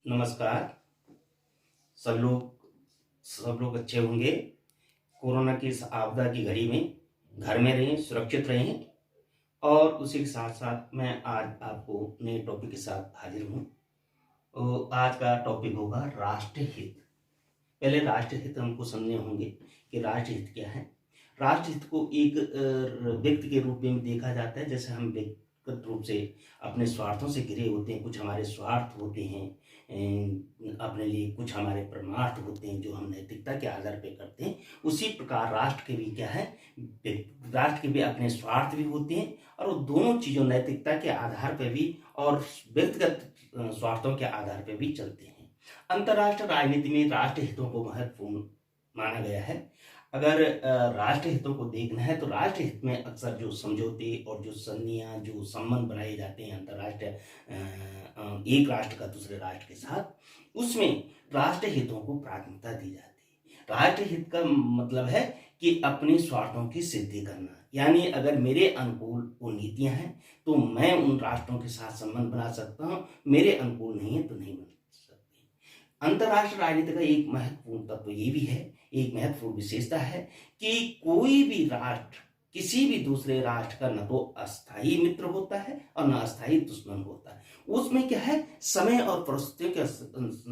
नमस्कार। सब लोग अच्छे होंगे। कोरोना की इस आपदा की घड़ी में घर में रहें, सुरक्षित रहें। और उसी के साथ साथ मैं आज आपको नए टॉपिक के साथ हाजिर हूँ। तो आज का टॉपिक होगा राष्ट्रहित। पहले राष्ट्रहित हमको समझने होंगे कि राष्ट्रहित क्या है। राष्ट्रहित को एक व्यक्ति के रूप में देखा जाता है। जैसे हम व्यक्तिगत रूप से अपने स्वार्थों से घिरे होते हैं, कुछ हमारे स्वार्थ होते हैं अपने लिए, कुछ हमारे परमार्थ होते हैं जो हम नैतिकता के आधार पर करते हैं। उसी प्रकार राष्ट्र के भी क्या है, राष्ट्र के भी अपने स्वार्थ भी होते हैं और वो दोनों चीज़ों नैतिकता के आधार पर भी और व्यक्तिगत स्वार्थों के आधार पर भी चलते हैं। अंतर्राष्ट्रीय राजनीति में राष्ट्र हितों को महत्वपूर्ण माना गया है। अगर राष्ट्र हितों को देखना है तो राष्ट्र हित में अक्सर जो समझौते और जो संधियां, जो संबंध बनाए जाते हैं अंतर्राष्ट्रीय एक राष्ट्र का दूसरे राष्ट्र के साथ, उसमें राष्ट्र हितों को प्राथमिकता दी जाती है। राष्ट्र हित का मतलब है कि अपने स्वार्थों की सिद्धि करना। यानी अगर मेरे अनुकूल वो नीतियां हैं तो मैं उन राष्ट्रों के साथ संबंध बना सकता हूँ, मेरे अनुकूल नहीं है तो नहीं बना सकती। अंतर्राष्ट्रीय राजनीति का एक महत्वपूर्ण तत्व ये भी है, एक महत्वपूर्ण विशेषता है कि कोई भी राष्ट्र किसी भी दूसरे राष्ट्र का न तो अस्थायी मित्र होता है और न अस्थायी दुश्मन होता है। उसमें क्या है, समय और परिस्थितियों के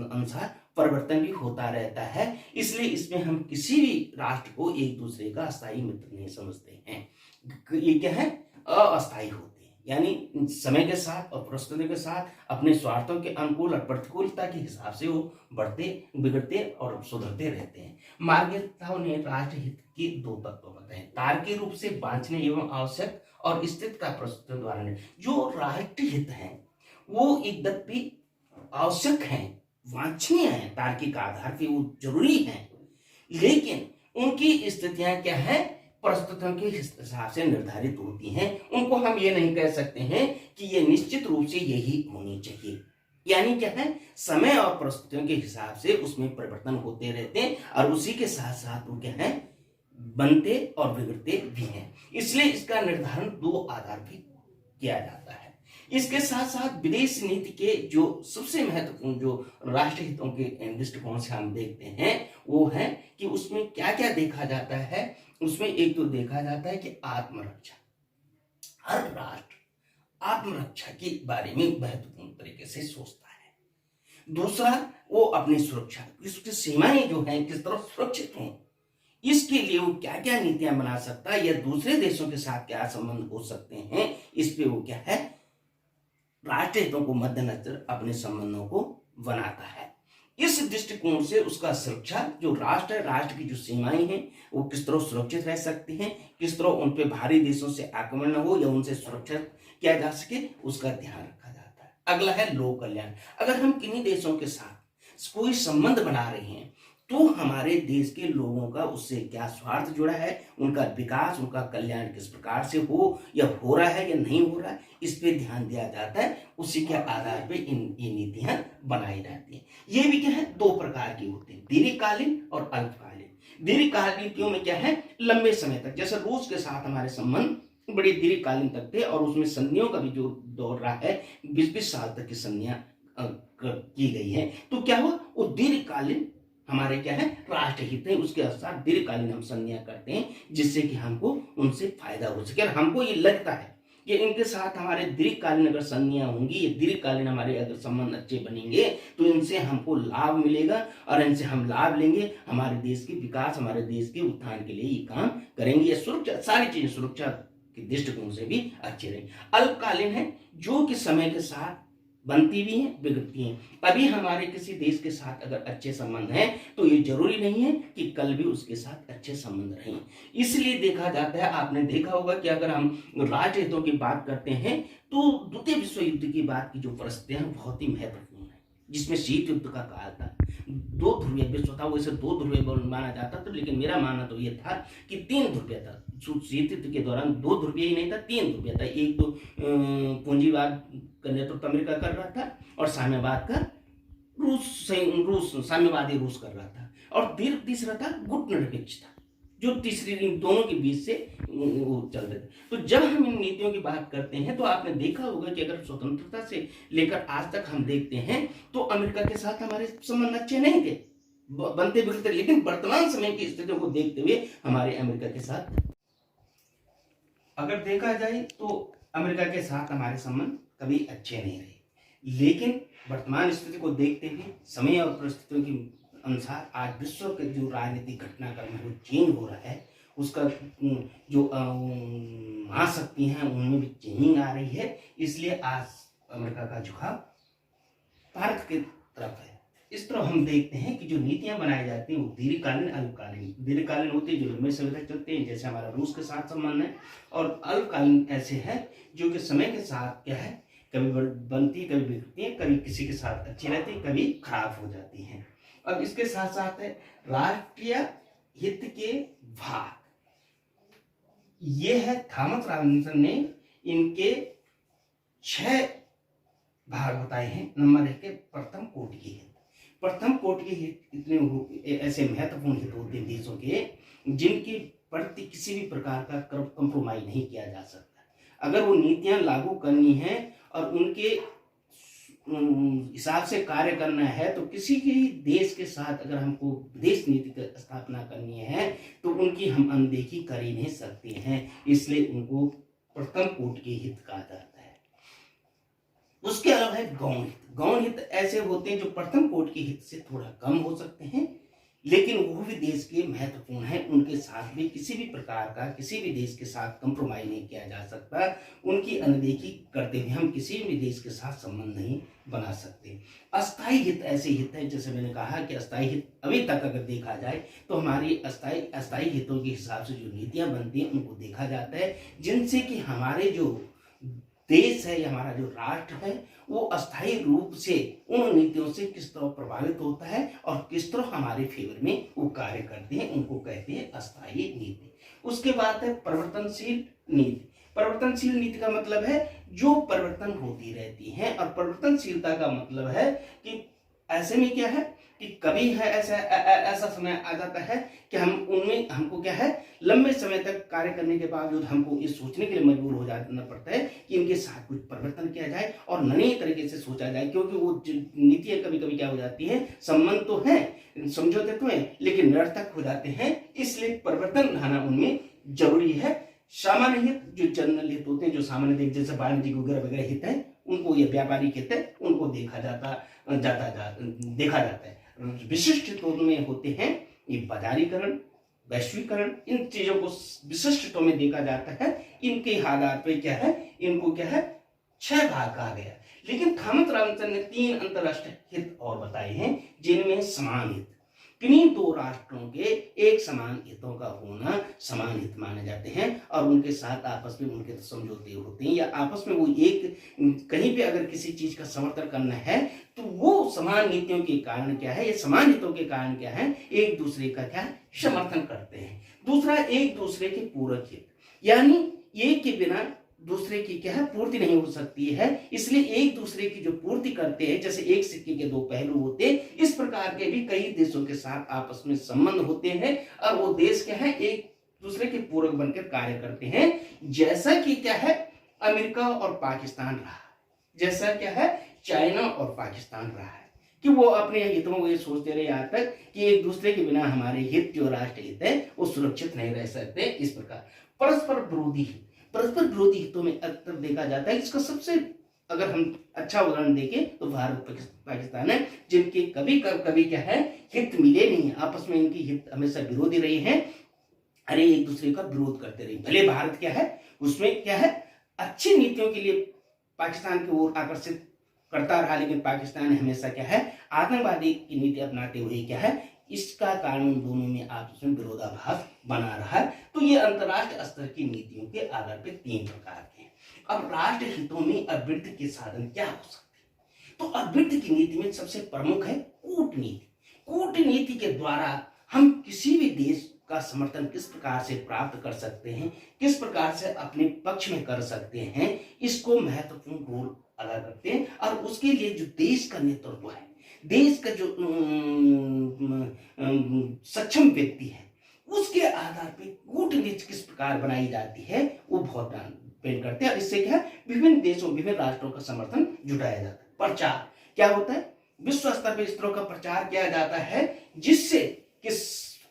अनुसार परिवर्तन भी होता रहता है। इसलिए इसमें हम किसी भी राष्ट्र को एक दूसरे का अस्थायी मित्र नहीं समझते हैं। ये क्या है, अस्थायी होते हैं। यानी समय के साथ और परिस्थितियों के साथ अपने स्वार्थों के अनुकूल और प्रतिकूलता के हिसाब से वो बढ़ते, बिगड़ते और सुधरते रहते हैं। मार्गदर्ताओं ने राष्ट्र हित के दो तत्व बताए, तार्किक रूप से वांछनीय एवं आवश्यक और स्थिति का प्रस्तुत द्वारा ने। जो राष्ट्र हित है वो एक व्यक्ति आवश्यक है, वांछनीय है, तार्किक आधार पे वो जरूरी है, लेकिन उनकी स्थितियां क्या है, परिस्थितियों के हिसाब से निर्धारित होती हैं। उनको हम ये नहीं कह सकते हैं कि ये निश्चित रूप से यही होनी चाहिए। यानी क्या है, समय और परिस्थितियों के हिसाब से उसमें परिवर्तन होते रहते हैं और उसी के साथ साथ वो क्या है, बनते और बिगड़ते भी हैं। इसलिए इसका निर्धारण दो आधार पर किया जाता है। इसके साथ साथ विदेश नीति के जो सबसे महत्वपूर्ण जो राष्ट्र हितों के दृष्टिकोण से हम देखते हैं वो है कि उसमें क्या क्या देखा जाता है। उसमें एक तो देखा जाता है कि आत्मरक्षा। हर राष्ट्र आत्मरक्षा के बारे में महत्वपूर्ण तरीके से सोचता है। दूसरा, वो अपनी सुरक्षा, उसकी सीमाएं जो हैं किस तरह सुरक्षित हों, इसके लिए वो क्या क्या नीतियां बना सकता है या दूसरे देशों के साथ क्या संबंध हो सकते हैं, इस पे वो क्या है, राष्ट्र हितों को मद्देनजर अपने संबंधों को बनाता है। इस दृष्टिकोण से उसका सुरक्षा, जो राष्ट्र की जो सीमाएं हैं वो किस तरह सुरक्षित रह सकती हैं, किस तरह उन पे भारी देशों से आक्रमण न हो या उनसे सुरक्षित किया जा सके, उसका ध्यान रखा जाता है। अगला है लोक कल्याण। अगर हम किन्हीं देशों के साथ कोई संबंध बना रहे हैं तो हमारे देश के लोगों का उससे क्या स्वार्थ जुड़ा है, उनका विकास, उनका कल्याण किस प्रकार से हो या हो रहा है या नहीं हो रहा है, इस पे ध्यान दिया जाता है। उसी के आधार पे ये नीतियां बनाई जाती हैं। ये भी क्या है, दो प्रकार की होती है, दीर्घकालीन और अल्पकालीन। दीर्घकालीन नीतियों में क्या है, लंबे समय तक, जैसे रूस के साथ हमारे संबंध बड़े दीर्घकालीन तक थे और उसमें संधियों का भी जो दौर रहा है, 20-20 साल तक की संधियां की गई है। तो क्या हुआ, वो दीर्घकालीन हमारे क्या है, राष्ट्र हित है, उसके अनुसार दीर्घकालीन हम संधियां करते हैं जिससे कि हमको उनसे फायदा हो सके। और हमको ये लगता है कि इनके साथ हमारे दीर्घकालीन अगर संधियां होंगी, ये दीर्घकालीन हमारे अगर संबंध अच्छे बनेंगे तो इनसे हमको लाभ मिलेगा और इनसे हम लाभ लेंगे, हमारे देश के विकास, हमारे देश के उत्थान के लिए ये काम करेंगे। ये सुरक्षा, सारी चीजें सुरक्षा के दृष्टिकोण से भी अच्छे रहेंगे। अल्पकालीन है, जो कि समय के साथ बनती भी हैं, बिगड़ती हैं। अभी हमारे किसी देश के साथ अगर अच्छे संबंध हैं तो ये जरूरी नहीं है कि कल भी उसके साथ अच्छे संबंध रहें। इसलिए देखा जाता है, आपने देखा होगा कि अगर हम राष्ट्र हितों की बात करते हैं तो द्वितीय विश्व युद्ध की बात की जो परिस्थितियां हैं बहुत ही महत्वपूर्ण है, जिसमें शीत युद्ध का काल था। दो ध्रुवीय विश्व था, वैसे दो ध्रुवीय माना जाता था, लेकिन मेरा मानना तो ये था कि 3 ध्रुवीय था। शीत युद्ध के दौरान 2 ध्रुवीय ही नहीं था, 3 ध्रुवीय था। एक तो पूंजीवाद का नेतृत्व अमेरिका कर रहा था और साम्यवाद का साम्यवादी रूस कर रहा था, और तीसरा था गुट निरपेक्ष था, जो तीसरी इन दोनों के बीच से वो चल रहे थे। तो जब हम इन नीतियों की बात करते हैं तो आपने देखा होगा कि अगर स्वतंत्रता से लेकर आज तक हम देखते हैं तो अमेरिका के साथ हमारे संबंध अच्छे नहीं थे, बनते बिगड़ते, लेकिन वर्तमान समय की स्थितियों को देखते हुए हमारे अमेरिका के साथ अगर देखा जाए तो अमेरिका के साथ हमारे संबंध कभी अच्छे नहीं रहे। लेकिन वर्तमान स्थिति को देखते हुए समय और परिस्थितियों के अनुसार आज विश्व के जो राजनीतिक घटनाक्रम है वो चेंज हो रहा है, उसका जो महाशक्ति हैं उनमें भी चेंजिंग आ रही है। इसलिए आज अमेरिका का झुकाव भारत की तरफ है। इस तरह हम देखते हैं कि जो नीतियां बनाई जाती हैं वो दीर्घकालीन अल्पकालीन, दीर्घकालीन होती है जो लंबे समय तक चलते हैं, जैसे हमारा रूस के साथ संबंध है, और अल्पकालीन ऐसे है जो कि समय के साथ क्या है, कभी बनती है, कभी बिगड़ती है, कभी किसी के साथ अच्छी रहती है, कभी खराब हो जाती है। अब इसके साथ साथ है राष्ट्रीय हित के भाग, ये है थॉमस रॉबिन्सन ने इनके 6 भाग बताए हैं। नंबर 1 के प्रथम कोटि के हित। प्रथम कोटि के हित इतने ऐसे महत्वपूर्ण हित होते हैं देशों के जिनके प्रति किसी भी प्रकार का कंप्रोमाइज नहीं किया जा सकता। अगर वो नीतियां लागू करनी है और उनके हिसाब से कार्य करना है तो किसी भी देश के साथ अगर हमको विदेश नीति की स्थापना करनी है तो उनकी हम अनदेखी कर ही नहीं सकते हैं। इसलिए उनको प्रथम कोटि के हित कहा जाता है। उसके अलावा है गौण हित। गौण हित ऐसे होते हैं जो प्रथम कोटि के हित से थोड़ा कम हो सकते हैं, लेकिन वो भी देश के महत्वपूर्ण है। उनके साथ भी किसी भी प्रकार का किसी भी देश के साथ कंप्रोमाइज नहीं किया जा सकता। उनकी अनदेखी करते हुए हम किसी भी देश के साथ संबंध नहीं बना सकते। अस्थायी हित ऐसे हित है, जैसे मैंने कहा कि अस्थायी हित अभी तक अगर देखा जाए तो हमारी अस्थायी हितों के हिसाब से जो नीतियां बनती हैं उनको देखा जाता है, जिनसे कि हमारे जो देश है या हमारा जो राष्ट्र है वो अस्थायी रूप से उन नीतियों से किस तरह प्रभावित होता है और किस तरह हमारे फेवर में वो कार्य करते हैं, उनको कहते हैं अस्थायी नीति। उसके बाद है परिवर्तनशील नीति। परिवर्तनशील नीति का मतलब है जो परिवर्तन होती रहती है, और परिवर्तनशीलता का मतलब है कि ऐसे में क्या है कि कभी है ऐसा समय आ जाता है कि हम उनमें हमको क्या है लंबे समय तक कार्य करने के बावजूद हमको ये सोचने के लिए मजबूर हो जाना पड़ता है कि इनके साथ कुछ परिवर्तन किया जाए और नए तरीके से सोचा जाए, क्योंकि वो नीतियां कभी कभी क्या हो जाती है, संबंध तो है, समझौते तो है, लेकिन निरर्थक हो जाते हैं। इसलिए परिवर्तन लाना उनमें जरूरी है। सामान्य हित जो जनरल हित होते हैं, जो सामान्य हित जैसे वाणिज्यिक वगैरह हित है, उनको ये व्यापारिक हित है, उनको देखा जाता है। विशिष्ट हितों में होते हैं ये बाजारीकरण, वैश्वीकरण, इन चीजों को विशिष्ट हितों में देखा जाता है। इनके आधार पे क्या है, इनको क्या है 6 भाग कहा गया। लेकिन थॉमस रॉबिन्सन ने 3 अंतरराष्ट्रीय हित और बताए हैं जिनमें समान हित, किन्हीं 2 राष्ट्रों के एक समान हितों का होना समान हित माने जाते हैं, और उनके साथ आपस में उनके समझौते होते हैं या आपस में वो एक कहीं पे अगर किसी चीज का समर्थन करना है तो वो समान नीतियों के कारण क्या है, ये समान हितों के कारण क्या है, एक दूसरे का क्या समर्थन करते हैं। दूसरा एक दूसरे के पूरक हित, यानी एक के बिना दूसरे की क्या है पूर्ति नहीं हो सकती है, इसलिए एक दूसरे की जो पूर्ति करते हैं, जैसे एक सिक्के के 2 पहलू होते हैं, इस प्रकार के भी कई देशों के साथ आपस में संबंध होते हैं और वो देश क्या है एक दूसरे के पूरक बनकर कार्य करते हैं। जैसा कि क्या है अमेरिका और पाकिस्तान रहा, जैसा क्या है चाइना और पाकिस्तान रहा है कि वो अपने हितों को ये सोचते रहे आज तक कि एक दूसरे के बिना हमारे हित जो राष्ट्र हित है वो सुरक्षित नहीं रह सकते। इस प्रकार परस्पर विरोधी हितों में अक्सर देखा जाता है। इसका सबसे अगर हम अच्छा उदाहरण देखें तो भारत पाकिस्तान है, जिनके कभी क्या है हित मिले नहीं है, आपस में इनकी हित हमेशा विरोधी रही है, अरे एक दूसरे का विरोध करते रहे। भले भारत क्या है उसमें क्या है अच्छी नीतियों के लिए पाकिस्तान की ओर आकर्षित करता रहा, लेकिन पाकिस्तान हमेशा क्या है आतंकवादी की नीति अपनाते हुए क्या है इसका कारण दोनों में आपस में विरोधाभास बना रहा है। तो ये अंतरराष्ट्रीय स्तर की नीतियों के आधार पे 3 प्रकार के हैं। अब राष्ट्र हितों में अभिवृद्धि के साधन क्या हो सकते हैं, तो अभिवृद्धि की नीति में सबसे प्रमुख है कूटनीति। कूटनीति के द्वारा हम किसी भी देश का समर्थन किस प्रकार से प्राप्त कर सकते हैं, किस प्रकार से अपने पक्ष में कर सकते हैं, इसको महत्वपूर्ण रोल अदा करते हैं। और उसके लिए जो देश का नेतृत्व है, देश का जो सक्षम व्यक्ति है, उसके आधार पे कूटनीति किस प्रकार बनाई जाती है वो बहुत डिपेंड करते हैं। और इससे क्या है, विभिन्न देशों विभिन्न राष्ट्रों का समर्थन जुटाया जाता है। प्रचार क्या होता है, विश्व स्तर पर इस तरह का प्रचार किया जाता है जिससे किस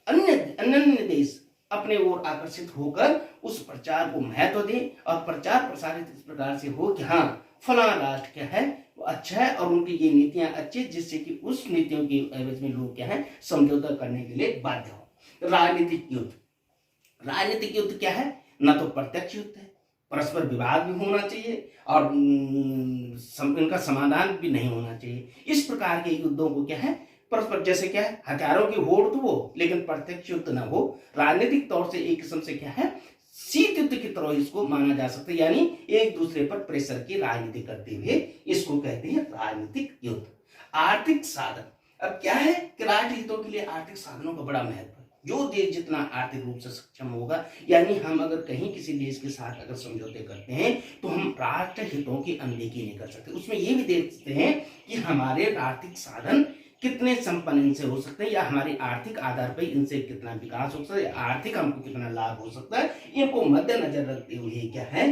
अन्य देश अपने ओर आकर्षित होकर उस प्रचार को महत्व दें और प्रचार प्रसारित इस प्रकार से हो कि हाँ फलाना राष्ट्र क्या है वो अच्छा है और उनकी ये नीतियां अच्छी, जिससे कि उस नीतियों की एवज में लोग क्या है समझौता करने के लिए बाध्य हो। राजनीतिक युद्ध, राजनीतिक युद्ध क्या है, न तो प्रत्यक्ष युद्ध है, परस्पर विवाद भी होना चाहिए और इनका समाधान भी नहीं होना चाहिए। इस प्रकार के युद्धों को क्या है परस्पर, जैसे क्या है हथियारों की होड़ तो हो लेकिन प्रत्यक्ष युद्ध न हो। राजनीतिक तौर से एक किस्म से क्या है शीत युद्ध की तरह इसको माना जा सकता है, यानी एक दूसरे पर प्रेशर की राजनीति करते हुए इसको कहते हैं राजनीतिक युद्ध। आर्थिक साधन, अब क्या है कि राष्ट्र हितों के लिए आर्थिक साधनों का बड़ा महत्व है। जो देश जितना आर्थिक रूप से सक्षम होगा, यानी हम अगर कहीं किसी देश के साथ अगर समझौते करते हैं तो हम राष्ट्र हितों की अनदेखी नहीं कर सकते। उसमें ये भी देखते हैं कि हमारे आर्थिक साधन कितने संपन्न इनसे हो सकते हैं या हमारे आर्थिक आधार पर इनसे कितना विकास हो सकता है, आर्थिक हमको कितना लाभ हो सकता है, इनको मद्देनजर रखते हुए क्या है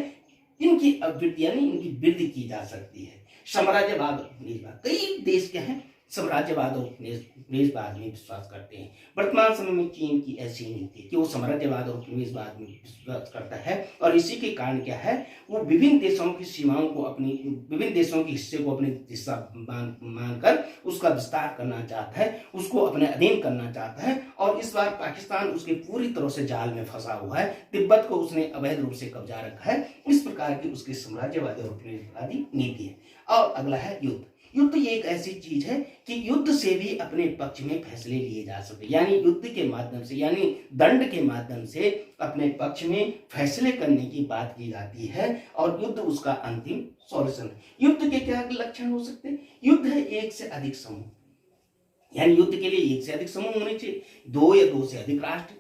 इनकी अभिवृद्धि यानी इनकी वृद्धि की जा सकती है। साम्राज्यवाद और उपनिवेशवाद, कई देश क्या है साम्राज्यवाद और उपनिवेशवाद में विश्वास करते हैं। वर्तमान समय में चीन की ऐसी नीति है कि वो साम्राज्यवाद और उपनिवेशवाद में विश्वास करता है और इसी के कारण क्या है वो विभिन्न देशों की सीमाओं को अपनी विभिन्न देशों के हिस्से को अपने हिस्सा मानकर उसका विस्तार करना चाहता है, उसको अपने अधीन करना चाहता है। और इस बार पाकिस्तान उसके पूरी तरह से जाल में फंसा हुआ है, तिब्बत को उसने अवैध रूप से कब्जा रखा है। इस प्रकार की उसकी साम्राज्यवादी और उपनिवेशवादी नीति है। और अगला है युद्ध। युद्ध ये एक ऐसी चीज है कि युद्ध से भी अपने पक्ष में फैसले लिए जा सकते, यानी युद्ध के माध्यम से यानी दंड के माध्यम से अपने पक्ष में फैसले करने की बात की जाती है और युद्ध उसका अंतिम सॉल्यूशन है। युद्ध के क्या लक्षण हो सकते हैं, युद्ध है एक से अधिक समूह, यानी युद्ध के लिए एक से अधिक समूह होने चाहिए, दो या दो से अधिक राष्ट्र,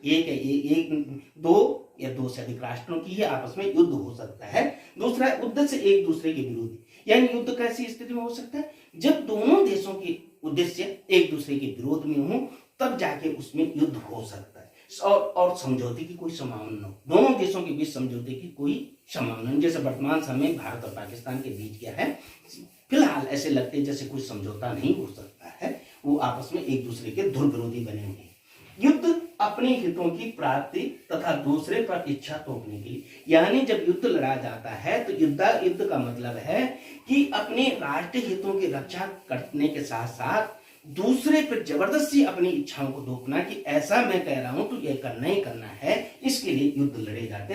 दो या दो से अधिक राष्ट्रों की ही आपस में युद्ध हो सकता है। दूसरा है उद्देश्य एक दूसरे के विरोधी, यानी युद्ध कैसी स्थिति में हो सकता है जब दोनों देशों के उद्देश्य एक दूसरे के विरोध में हो तब जाके उसमें युद्ध हो सकता है। और समझौते की कोई संभावना न हो, दोनों देशों के बीच समझौते की कोई संभावना नहीं। जैसे वर्तमान समय भारत और पाकिस्तान के बीच क्या है फिलहाल ऐसे लगते हैं जैसे कोई समझौता नहीं हो सकता है, वो आपस में एक दूसरे के धुर विरोधी बने हुए हैं। युद्ध अपने हितों की प्राप्ति तथा दूसरे पर इच्छा थोपने के लिए, यानी जब युद्ध लड़ा जाता है तो युद्ध का मतलब है कि अपने राष्ट्र हितों की रक्षा करने के साथ साथ दूसरे पर जबरदस्ती अपनी इच्छाओं को थोपना कि ऐसा मैं कह रहा हूं तो ये करना ही करना है, इसके लिए युद्ध लड़े जाते हैं।